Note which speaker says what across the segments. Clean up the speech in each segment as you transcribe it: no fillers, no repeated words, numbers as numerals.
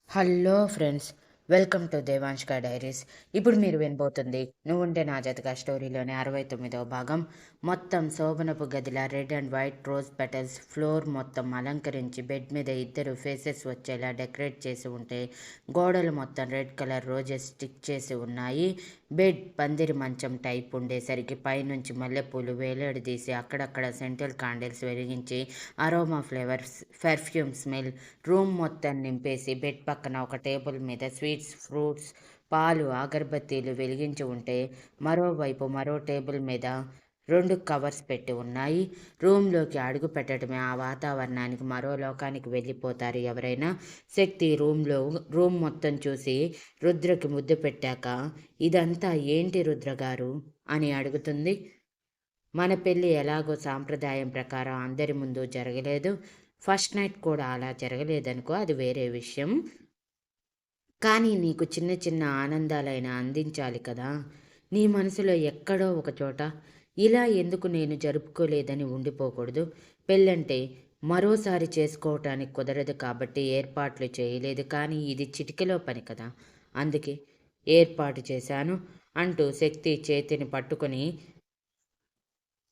Speaker 1: Hello friends, welcome to దేవాంష్క diaries. ఇప్పుడు మీరు వినబోతుంది నువ్వుంటే నా జతగా స్టోరీలోని 69వ భాగం. మొత్తం శోభనపు గదిలా red and white rose petals floor మొత్తం అలంకరించి బెడ్ మీద ఇద్దరు ఫేసెస్ వచ్చేలా డెకరేట్ చేసి ఉంటే గోడలు మొత్తం రెడ్ కలర్ రోజెస్ స్టిక్ చేసి ఉన్నాయి. బెడ్ పందిరి మంచం టైప్ ఉండేసరికి పైనుంచి మల్లెపూలు వేలాడదీసి అక్కడక్కడ సెంట్రల్ కాండిల్స్ వెలిగించి aroma flavours perfume smell room మొత్తం నింపేసి బెడ్ పక్కన ఒక టేబుల్ మీద స్వీట్స్, ఫ్రూట్స్, పాలు, అగరబత్తీలు వెలిగించి ఉంటే మరోవైపు మరో టేబుల్ మీద 2 కవర్స్ పెట్టి ఉన్నాయి. రూమ్లోకి అడుగు పెట్టడమే ఆ వాతావరణానికి మరో లోకానికి వెళ్ళిపోతారు ఎవరైనా. శక్తి రూమ్ మొత్తం చూసి రుద్రకి ముద్దు పెట్టాక, ఇదంతా ఏంటి రుద్రగారు అని అడుగుతుంది. మన పెళ్ళి ఎలాగో సాంప్రదాయం ప్రకారం అందరి ముందు జరగలేదు. ఫస్ట్ నైట్ కూడా అలా జరగలేదనుకో, అది వేరే విషయం. కానీ నీకు చిన్న చిన్న ఆనందాలైనా అందించాలి కదా. నీ మనసులో ఎక్కడో ఒక చోట ఇలా ఎందుకు నేను జరుపుకోలేదని ఉండిపోకూడదు. పెళ్ళంటే మరోసారి చేసుకోవటానికి కుదరదు కాబట్టి ఏర్పాట్లు చేయలేదు. కానీ ఇది చిటికెలో పని కదా, అందుకే ఏర్పాటు చేశాను అంటూ శక్తి చేతిని పట్టుకొని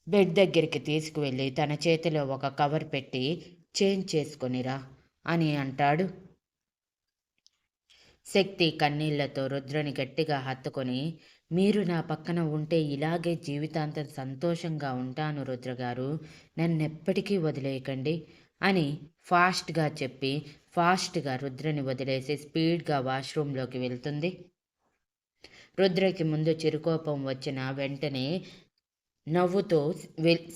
Speaker 1: బెడ్ దగ్గరికి తీసుకువెళ్ళి తన చేతిలో ఒక కవర్ పెట్టి చేంజ్ చేసుకొనిరా అని అంటాడు. శక్తి కన్నీళ్లతో రుద్రని గట్టిగా హత్తుకొని, మీరు నా పక్కన ఉంటే ఇలాగే జీవితాంతం సంతోషంగా ఉంటాను రుద్రగారు, నన్నెప్పటికీ వదిలేయకండి అని ఫాస్ట్గా చెప్పి ఫాస్ట్గా రుద్రని వదిలేసి స్పీడ్గా వాష్రూమ్లోకి వెళ్తుంది. రుద్రకి ముందు చిరుకోపం వచ్చిన వెంటనే నవ్వుతూ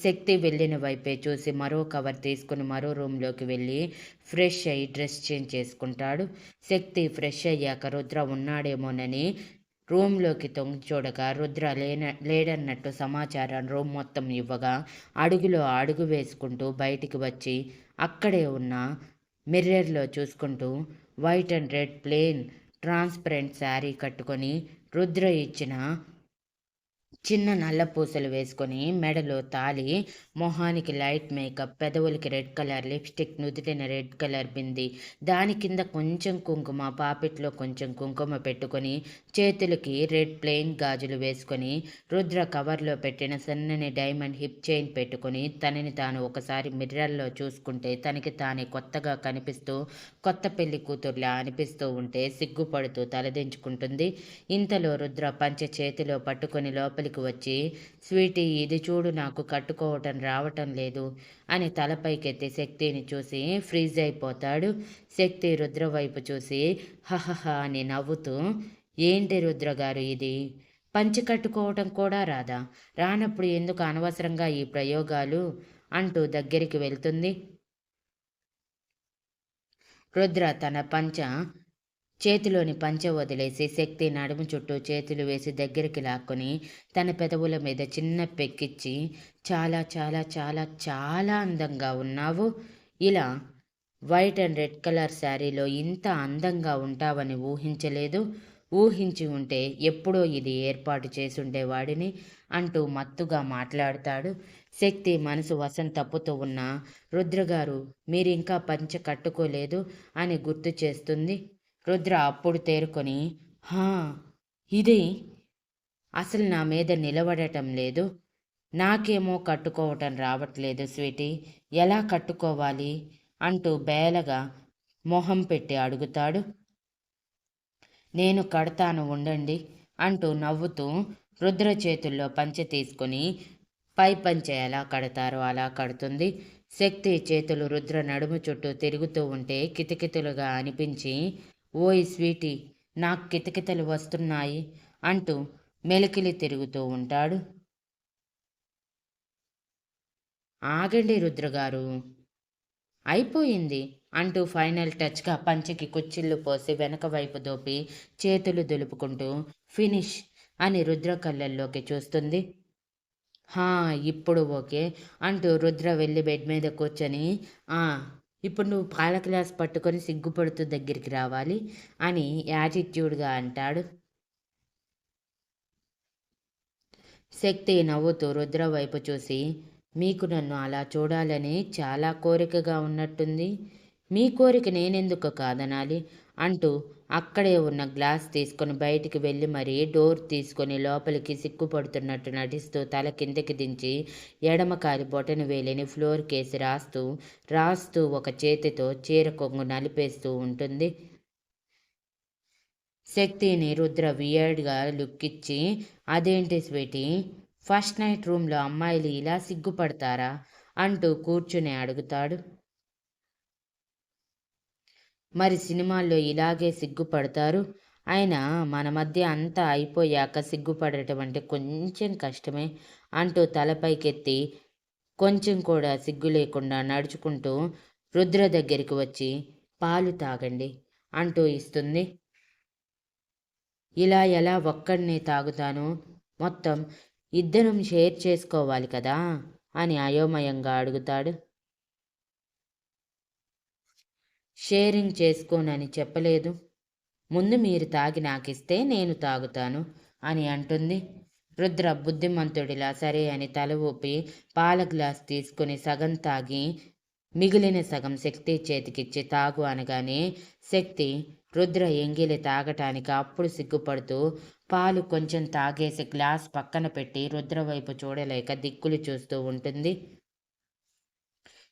Speaker 1: శక్తి వెళ్ళిన వైపే చూసి మరో కవర్ తీసుకుని మరో రూమ్లోకి వెళ్ళి ఫ్రెష్ అయ్యి డ్రెస్ చేంజ్ చేసుకుంటాడు. శక్తి ఫ్రెష్ అయ్యాక రుద్ర ఉన్నాడేమోనని రూమ్లోకి తొంగి చూడగా రుద్ర లేడన్నట్టు సమాచారం రూమ్ మొత్తం ఇవ్వగా అడుగులో అడుగు వేసుకుంటూ బయటికి వచ్చి అక్కడే ఉన్న మిర్రర్లో చూసుకుంటూ white and red plain transparent sari కట్టుకొని రుద్ర ఇచ్చిన చిన్న నల్ల పూసలు వేసుకొని మెడలో తాళి, మొహానికి లైట్ మేకప్, పెదవులకి రెడ్ కలర్ లిప్స్టిక్, నుదుటిన రెడ్ కలర్ బింది, దాని కింద కొంచెం కుంకుమ, పాపిట్లో కొంచెం కుంకుమ పెట్టుకొని చేతులకి రెడ్ ప్లెయిన్ గాజులు వేసుకొని రుద్ర కవర్లో పెట్టిన సన్నని డైమండ్ హిప్ చైన్ పెట్టుకొని తనని తాను ఒకసారి మిర్రర్లో చూసుకుంటే తనకి తానే కొత్తగా కనిపిస్తూ కొత్త పెళ్లి కూతుర్లా అనిపిస్తూ ఉంటే సిగ్గుపడుతూ తలదించుకుంటుంది. ఇంతలో రుద్ర పంచె చేతిలో పట్టుకొని లోపలికి వచ్చి, స్వీటీ ఇది చూడు, నాకు కట్టుకోవటం రావటం లేదు అని తలపైకెత్తి శక్తిని చూసి ఫ్రీజ్ అయిపోతాడు. శక్తి రుద్ర వైపు చూసి హహహ అని నవ్వుతూ, ఏంటి రుద్రగారు ఇది, పంచి కట్టుకోవటం కూడా రాదా, రానప్పుడు ఎందుకు అనవసరంగా ఈ ప్రయోగాలు అంటూ దగ్గరికి వెళ్తుంది. రుద్ర తన చేతిలోని పంచె వదిలేసి శక్తి నడుము చుట్టూ చేతులు వేసి దగ్గరికి లాక్కొని తన పెదవుల మీద చిన్న పెక్కిచ్చి, చాలా చాలా చాలా చాలా అందంగా ఉన్నావు, ఇలా వైట్ అండ్ రెడ్ కలర్ శారీలో ఇంత అందంగా ఉంటావని ఊహించలేదు, ఊహించి ఉంటే ఎప్పుడో ఇది ఏర్పాటు చేసుండేవాడిని అంటూ మత్తుగా మాట్లాడతాడు. శక్తి మనసు వశం తప్పుతూ ఉన్న రుద్రగారు మీరింకా పంచె కట్టుకోలేదు అని గుర్తు చేస్తుంది. రుద్ర అప్పుడు తేరుకొని, హా, ఇది అసలు నా మీద నిలబడటం లేదు, నాకేమో కట్టుకోవటం రావట్లేదు స్వీటీ, ఎలా కట్టుకోవాలి అంటూ బేలగా మొహం పెట్టి అడుగుతాడు. నేను కడతాను ఉండండి అంటూ నవ్వుతూ రుద్ర చేతుల్లో పంచె తీసుకొని పై పంచె ఎలా కడతారో అలా కడుతుంది. శక్తి చేతులు రుద్ర నడుము చుట్టూ తిరుగుతూ ఉంటే కితకితలుగా అనిపించి, ఓయ్ స్వీటీ, నాకు కితకితలు వస్తున్నాయి అంటూ మెలికిలి తిరుగుతూ ఉంటాడు. ఆగండి రుద్రగారు, అయిపోయింది అంటూ ఫైనల్ టచ్గా పంచెకి కుచ్చిళ్ళు పోసి వెనక వైపు దోపి చేతులు దులుపుకుంటూ ఫినిష్ అని రుద్ర కళ్ళల్లోకి చూస్తుంది. హా, ఇప్పుడు ఓకే అంటూ రుద్ర వెళ్ళి బెడ్ మీద కూర్చొని, ఇప్పుడు నువ్వు పాల గ్లాస్ పట్టుకొని సిగ్గుపడుతూ దగ్గరికి రావాలి అని యాటిట్యూడ్గా అంటాడు. శక్తి నవ్వుతూ రుద్ర వైపు చూసి, మీకు నన్ను అలా చూడాలని చాలా కోరికగా ఉన్నట్టుంది, మీ కోరిక నేనెందుకు కాదనాలి అంటూ అక్కడే ఉన్న గ్లాస్ తీసుకొని బయటికి వెళ్ళి మరీ డోర్ తీసుకొని లోపలికి సిగ్గుపడుతున్నట్టు నటిస్తూ తల కిందకి దించి ఎడమ కాలి బొటన వేలిని ఫ్లోర్‌కేసి రాస్తూ ఒక చేతితో చీర కొంగు నలిపేస్తూ ఉంటుంది. శక్తిని రుద్ర వియర్డ్‌గా లుక్కిచ్చి, అదేంటి స్వీటీ, ఫస్ట్ నైట్ రూమ్‌లో అమ్మాయిలు ఇలా సిగ్గుపడతారా? అంటూ కూర్చుని అడుగుతాడు. మరి సినిమాల్లో ఇలాగే సిగ్గుపడతారు. అయినా మన మధ్య అంతా అయిపోయాక సిగ్గుపడటం అంటే కొంచెం కష్టమే అంటూ తల పైకెత్తి కొంచెం కూడా సిగ్గు లేకుండా నడుచుకుంటూ రుద్ర దగ్గరికి వచ్చి పాలు తాగండి అంటూ ఇస్తుంది. ఇలా ఎలా ఒక్కడినే తాగుతాను? మొత్తం ఇద్దరం షేర్ చేసుకోవాలి కదా అని అయోమయంగా అడుగుతాడు. షేరింగ్ చేసుకోనని చెప్పలేదు. ముందు మీరు తాగి నాకిస్తే నేను తాగుతాను అని అంటుంది. రుద్ర బుద్ధిమంతుడిలా సరే అని తల ఊపి పాల గ్లాస్ తీసుకుని సగం తాగి మిగిలిన సగం శక్తి చేతికిచ్చి తాగు అనగానే శక్తి రుద్ర ఎంగిలి తాగటానికి అప్పుడు సిగ్గుపడుతూ పాలు కొంచెం తాగేసి గ్లాస్ పక్కన పెట్టి రుద్ర వైపు చూడలేక దిక్కులు చూస్తూ ఉంటుంది.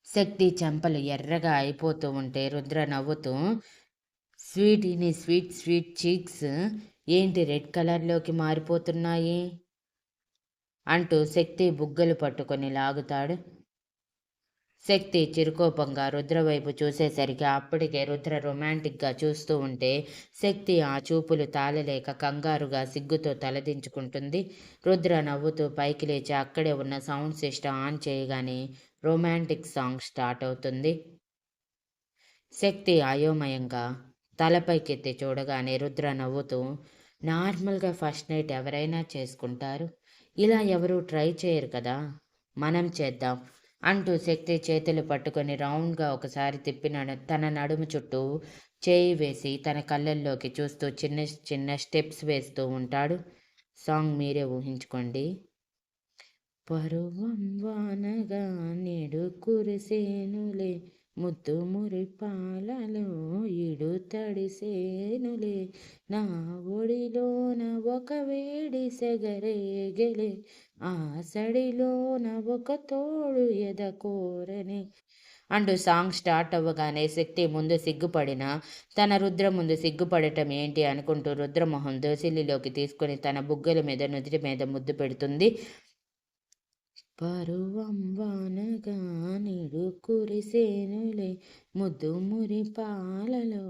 Speaker 1: శక్తి చెంపలు ఎర్రగా అయిపోతూ ఉంటే రుద్ర నవ్వుతూ, స్వీటీ నీ స్వీట్ స్వీట్ చీక్స్ ఏంటి రెడ్ కలర్లోకి మారిపోతున్నాయి అంటూ శక్తి బుగ్గలు పట్టుకొని లాగుతాడు. శక్తి చిరుకోపంగా రుద్ర వైపు చూసేసరికి అప్పటికే రుద్ర రొమాంటిక్గా చూస్తూ ఉంటే శక్తి ఆ చూపులు తాళలేక కంగారుగా సిగ్గుతో తలదించుకుంటుంది. రుద్ర నవ్వుతూ పైకి లేచి అక్కడే ఉన్న సౌండ్ సిస్టమ్ ఆన్ చేయగానే రొమాంటిక్ సాంగ్ స్టార్ట్ అవుతుంది. శక్తి అయోమయంగా తలపైకెత్తి చూడగానే రుద్ర నవ్వుతూ, నార్మల్గా ఫస్ట్ నైట్ ఎవరైనా చేసుకుంటారు, ఇలా ఎవరూ ట్రై చేయరు కదా, మనం చేద్దాం అంటూ శక్తి చేతులు పట్టుకొని రౌండ్గా ఒకసారి తిప్పి తన నడుము చుట్టూ చేయి వేసి తన కళ్ళల్లోకి చూస్తూ చిన్న చిన్న స్టెప్స్ వేస్తూ ఉంటాడు. సాంగ్ మీరే ఊహించుకోండి. పరువం వానగా నేడు కురిసేనులే, ముద్దు మురిపాలలో ఈడు తడిసేనులే, నా ఒడిలోన ఒక వేడి సెగరేగెలే, ఆ సడిలోన ఒక తోడు ఎదకోరని అంటూ సాంగ్ స్టార్ట్ అవ్వగానే శక్తి ముందు సిగ్గుపడిన తన రుద్ర ముందు సిగ్గుపడటం ఏంటి అనుకుంటూ రుద్రమొహం దోసిలిలోకి తీసుకుని తన బుగ్గల మీద నుదిటి మీద ముద్దు పెడుతుంది. పరువం వానగా నీడు కురిసేనులే, ముద్దు మురిపాలలో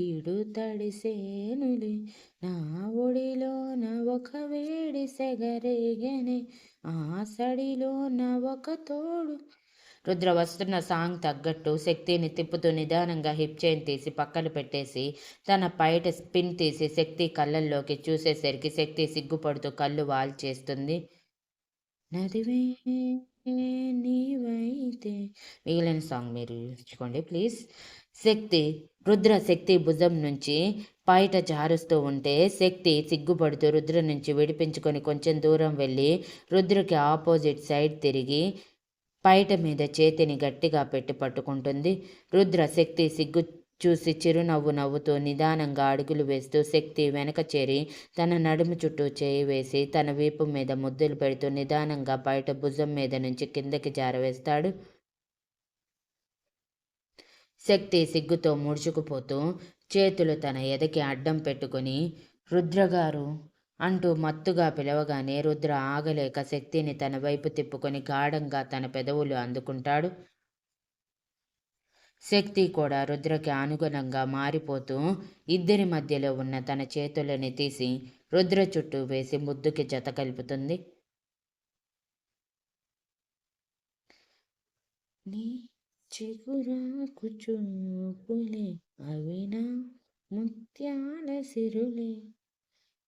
Speaker 1: ఈడు తడిసేనులే, నా ఒడిలోన ఒక వేడి సెగరేగెనే, ఆ సడిలోన ఒక తోడు. రుద్ర వస్తున్న సాంగ్ తగ్గట్టు శక్తిని తిప్పుతూ నిదానంగా హిప్ చైన్ తీసి పక్కన పెట్టేసి తన పైట స్పిన్ తీసి శక్తి కళ్ళల్లోకి చూసేసరికి శక్తి సిగ్గుపడుతూ కళ్ళు వాల్చేస్తుంది. నదివే నీవైతే మిగిలిన సాంగ్ మీరు ఇచ్చుకోండి ప్లీజ్. శక్తి శక్తి భుజం నుంచి పైట జారుస్తూ ఉంటే శక్తి సిగ్గుపడుతూ రుద్ర నుంచి విడిపించుకొని కొంచెం దూరం వెళ్ళి రుద్రకి ఆపోజిట్ సైడ్ తిరిగి పైట మీద చేతిని గట్టిగా పెట్టి పట్టుకుంటుంది. రుద్ర శక్తి సిగ్గు చూసి చిరునవ్వు నవ్వుతూ నిదానంగా అడుగులు వేస్తూ శక్తి వెనక చేరి తన నడుము చుట్టూ చేయి వేసి తన వీపు మీద ముద్దులు పెడుతూ నిదానంగా బయట భుజం మీద నుంచి కిందకి జారవేస్తాడు. శక్తి సిగ్గుతో ముడుచుకుపోతూ చేతులు తన ఎదకి అడ్డం పెట్టుకుని రుద్రగారు అంటూ మత్తుగా పిలవగానే రుద్ర ఆగలేక శక్తిని తన వైపు తిప్పుకొని గాఢంగా తన పెదవులు అందుకుంటాడు. శక్తి కూడా రుద్రకి అనుగుణంగా మారిపోతూ ఇద్దరి మధ్యలో ఉన్న తన చేతులని తీసి రుద్ర చుట్టూ వేసి ముద్దుకి జత కలుపుతుంది. నీ చిగురాకు చూపులే అవినా ముత్యాల సిరులే,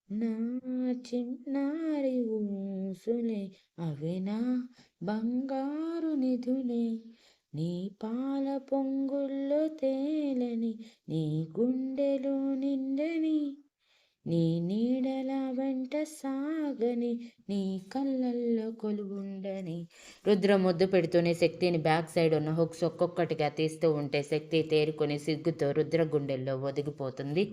Speaker 1: నా చిన్నారి ఊసులే అవినా బంగారు నిధులే, నీ పాల పొంగుల్లో తేలని నీ గుండెలో నిండని నీ నీడల వెంట సాగని, నీ కళ్ళల్లో కొలువుండని. రుద్ర ముద్దు పెడుతూనే శక్తిని బ్యాక్ సైడ్ ఉన్న హుక్స్ ఒక్కొక్కటిగా తీస్తూ ఉంటే శక్తి తేరుకొని సిగ్గుతో రుద్ర గుండెల్లో ఒదిగిపోతుంది.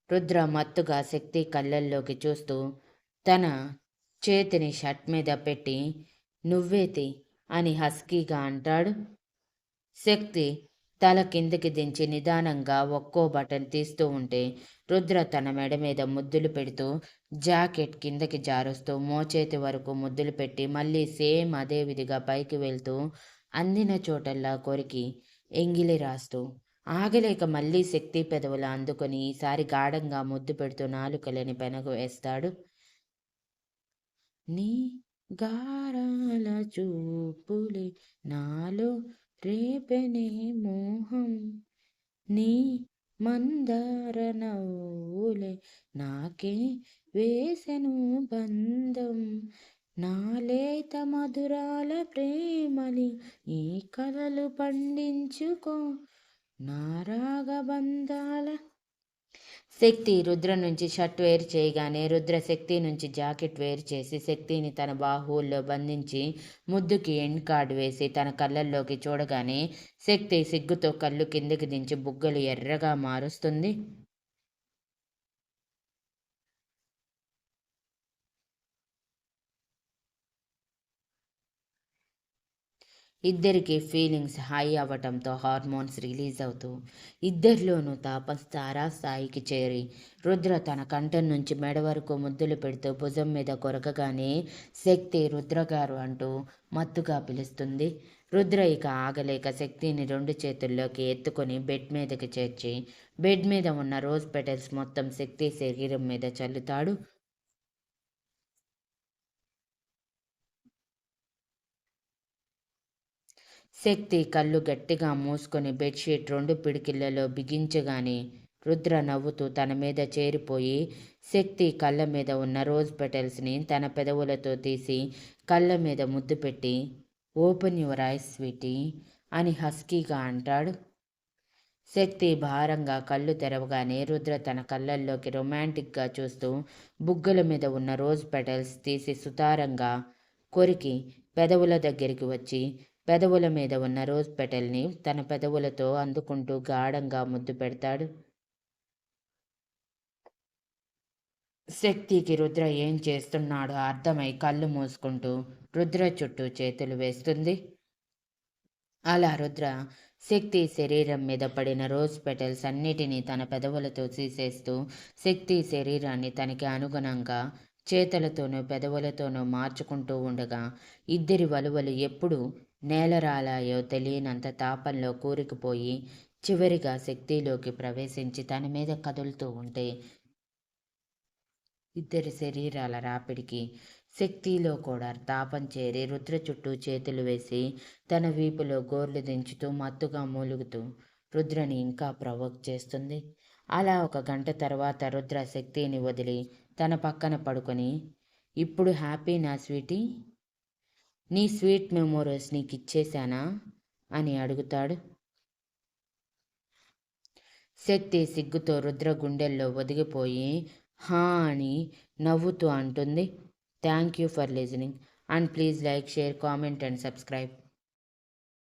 Speaker 1: రుద్ర మత్తుగా శక్తి కళ్ళల్లోకి చూస్తూ తన చేతిని షర్ట్ మీద పెట్టి నువ్వేతి అని హస్కీగా అంటాడు. శక్తి తల కిందకి దించి నిదానంగా ఒక్కో బటన్ తీస్తూ ఉంటే రుద్ర తన మెడ మీద ముద్దులు పెడుతూ జాకెట్ కిందకి జారుస్తూ మోచేతి వరకు ముద్దులు పెట్టి మళ్ళీ సేమ్ అదే విధిగా పైకి వెళ్తూ అందిన చోటల్లా కొరికి ఎంగిలి రాస్తూ ఆగలేక మళ్ళీ శక్తి పెదవులు అందుకొని ఈసారి గాఢంగా ముద్దు పెడుతూ నాలుకలని పెనగు వేస్తాడు. నీ గారాల చూపులే నాలో రేపెనే మోహం, నీ మందార నవ్వులే నాకే వేసెను బంధం, నాలేత మధురాల ప్రేమని ఈ కలలు పండించుకో నారాగబంధాల. శక్తి రుద్ర నుంచి షర్ట్ వేరు చేయగానే రుద్ర శక్తి నుంచి జాకెట్ వేరు చేసి శక్తిని తన బాహువుల్లో బంధించి ముద్దుకి ఎండ్ కార్డ్ వేసి తన కళ్ళల్లోకి చూడగానే శక్తి సిగ్గుతో కళ్ళు కిందకి దించి బుగ్గలు ఎర్రగా మారుస్తుంది. ఇద్దరికి ఫీలింగ్స్ హై అవ్వటంతో హార్మోన్స్ రిలీజ్ అవుతూ ఇద్దరిలోనూ తాపం స్థాయికి చేరి రుద్ర తన కంఠం నుంచి మెడ వరకు ముద్దులు పెడుతూ భుజం మీద కొరకగానే శక్తి రుద్రగారు అంటూ మత్తుగా పిలుస్తుంది. రుద్ర ఇక ఆగలేక శక్తిని రెండు చేతుల్లోకి ఎత్తుకొని బెడ్ మీదకి చేర్చి బెడ్ మీద ఉన్న రోజ్ పెటల్స్ మొత్తం శక్తి శరీరం మీద చల్లుతాడు. శక్తి కళ్ళు గట్టిగా మూసుకొని బెడ్షీట్ రెండు పిడికిళ్లలో బిగించగానే రుద్ర నవ్వుతూ తన మీద చేరిపోయి శక్తి కళ్ళ మీద ఉన్న రోజ్ పెటల్స్ని తన పెదవులతో తీసి కళ్ళ మీద ముద్దు పెట్టి ఓపెన్ యువర్ ఐస్ స్వీటీ అని హస్కీగా అంటాడు. శక్తి భారంగా కళ్ళు తెరవగానే రుద్ర తన కళ్ళల్లోకి రొమాంటిక్గా చూస్తూ బుగ్గల మీద ఉన్న రోజ్ పెటల్స్ తీసి సుతారంగా కొరికి పెదవుల దగ్గరికి వచ్చి పెదవుల మీద ఉన్న రోజ్ పెటల్ని తన పెదవులతో అందుకుంటూ గాఢంగా ముద్దు పెడతాడు. శక్తికి రుద్ర ఏం చేస్తున్నాడో అర్థమై కళ్ళు మూసుకుంటూ రుద్ర చుట్టూ చేతులు వేస్తుంది. అలా రుద్ర శక్తి శరీరం మీద పడిన రోజ్ పెటల్స్ అన్నిటినీ తన పెదవులతో తీసేస్తూ శక్తి శరీరాన్ని తనకి అనుగుణంగా చేతులతోనూ పెదవులతోనూ మార్చుకుంటూ ఉండగా ఇద్దరి వలువలు ఎప్పుడు నేలరాలాయో తెలియనంత తాపంలో కూరుకుపోయి చివరిగా శక్తిలోకి ప్రవేశించి తన మీద కదులుతూ ఉంటే ఇద్దరి శరీరాల రాపిడికి శక్తిలో కూడా తాపం చేరి రుద్ర చుట్టూ చేతులు వేసి తన వీపులో గోర్లు దించుతూ మత్తుగా మూలుగుతూ రుద్రని ఇంకా ప్రవోక్ చేస్తుంది. అలా 1 గంట తర్వాత రుద్ర శక్తిని వదిలి తన పక్కన పడుకొని ఇప్పుడు హ్యాపీ నా స్వీటీ, నీ స్వీట్ మెమోరీస్ నీకు ఇచ్చేశానా అని అడుగుతాడు. శక్తి సిగ్గుతో రుద్ర గుండెల్లో ఒదిగిపోయి హా అని నవ్వుతూ అంటుంది. Thank you for listening and please like, share, comment and subscribe.